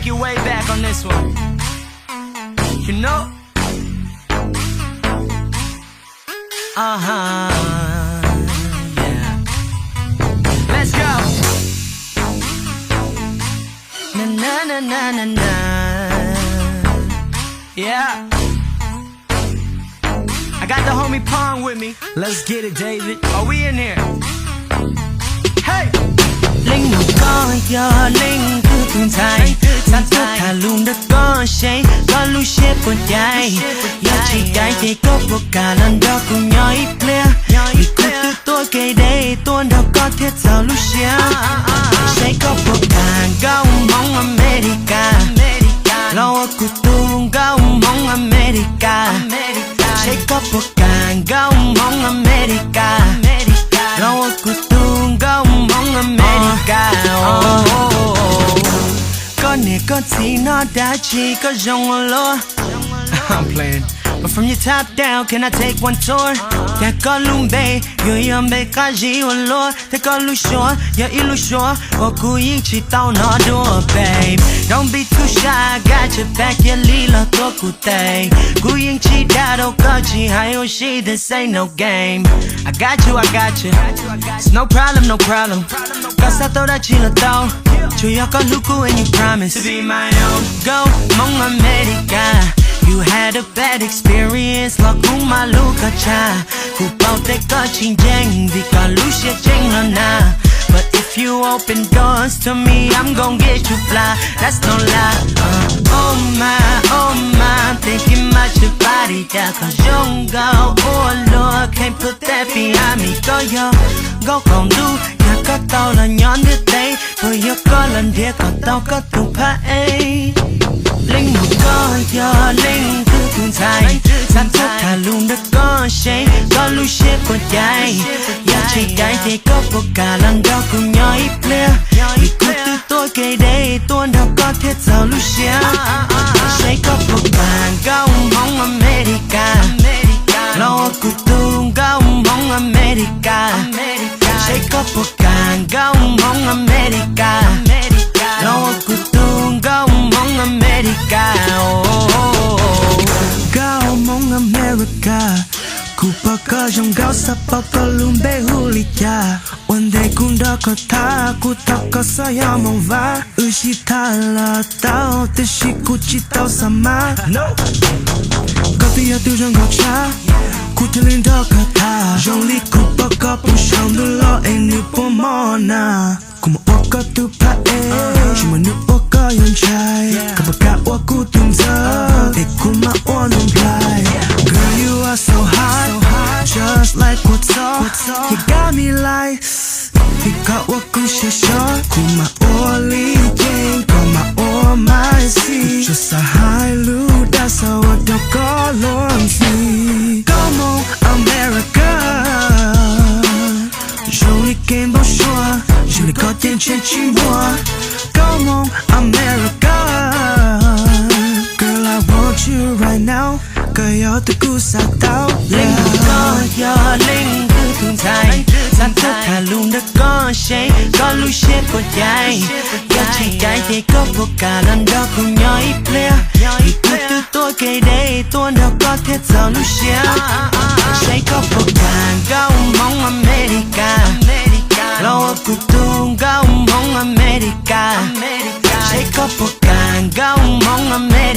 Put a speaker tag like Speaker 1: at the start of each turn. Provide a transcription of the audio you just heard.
Speaker 1: take it way back on this one. You know? Yeah. Let's go. Na na na na na na. Yeah. I got the homie Pong with me. Let's get it, David. Are we in here? Hey.
Speaker 2: Linh có do linh cứ từng dài Sáng thức thả luôn đã có say có lưu xếp quần dài do chỉ cái thì có vô cả lần đó cùng nhau ít clear vì cứ từ tôi kể đây tôi đâu có thiết giàu lưu xếp say có vô cả gấu mong America lâu ở cụ tung gấu mong America say có vô cả gấu mong America lâu ở cụ tung gấu mong America con này con gì nó đã chỉ có dòng lúa.
Speaker 1: I'm playing.
Speaker 2: But from your top down, can I take one tour? Thế có lung bê, người âm bê có gì hoàn lúa. Thế có lưu xóa, giờ ít lưu xóa. Ô cú yên chỉ tao nó đùa, babe. Don't be too shy, I got your back, yeah, lý là tôi cụ tệ. Cú yên chỉ đã đâu có chỉ hay oh shit, this ain't no game. I got you, I got you. It's no problem, no problem. Có sao tôi đã chỉ là tao. Chủ yếu có lưu cú and you promise
Speaker 1: To be my own.
Speaker 2: Go, mong America. You had a bad experience, lo cũng mà lu cả cha. Cụ bao tay có chính danh, vì có lu sẽ tranh là na. But if you open doors to me, I'm gon' get you fly. That's no lie. Oh my, I'm thinking about your body. Yeah, cause you go, oh Lord, can't put that behind me. Go còn đu, nhà có tao là nhón như thế. Rồi yêu có lần địa còn tao có tụ phá ấy. Linh một có do linh cứ từng dài sáng thức thả luôn đã có say có lưu xếp quần dài do chỉ cái thì có vô cả lần đó cùng nhau ít clear vì cứ từ tôi kể đây tôi đâu có thiết giàu lưu xếp say có vô cả gấu mong America lâu ở cụ tung gấu mong America say có vô cả gấu mong America lâu ở cụ tung gấu mong America gấu mong America Cooper có dòng gáo sắp bao có luôn bê hù lì cha One day cũng đó có tha Cụ tao có sao ya mong vá chỉ tha là tao Tế chỉ cụ chỉ tao sa má Có tí ya tiêu dòng gạo cha Cụ tư lên đó có tha Dòng lý Cooper có bông sông đu lo em nữ bố mò na Cụ mà ô có tư phá ê Chỉ mà nữ ô có yon trai Cả bà cả ô cụ từng giờ Để cụ mà ô nông lại Girl you are so hot Just like what's up You got me like Vì có ô cũng sẽ short Cụ mà ô lý game Có mà ô mai si Cho xa hai lưu đã sao ở đâu có luôn gì Come on America Jolie game bao xua Jolie có tiền trên chim bùa Come on America Girl I want you right now Cởi áo từ cú xa tao Linh có do linh cứ thường dài sáng thức thả luôn đã có say có lưu xếp của dài do chỉ cái thì có vô cả lần đó cùng nhau ít clear vì cứ từ tôi kể đây tôi đâu có thiết giàu lưu xếp say có vô cả gấu mong America lâu ở cụ tung gấu mong America say có vô cả gấu mong America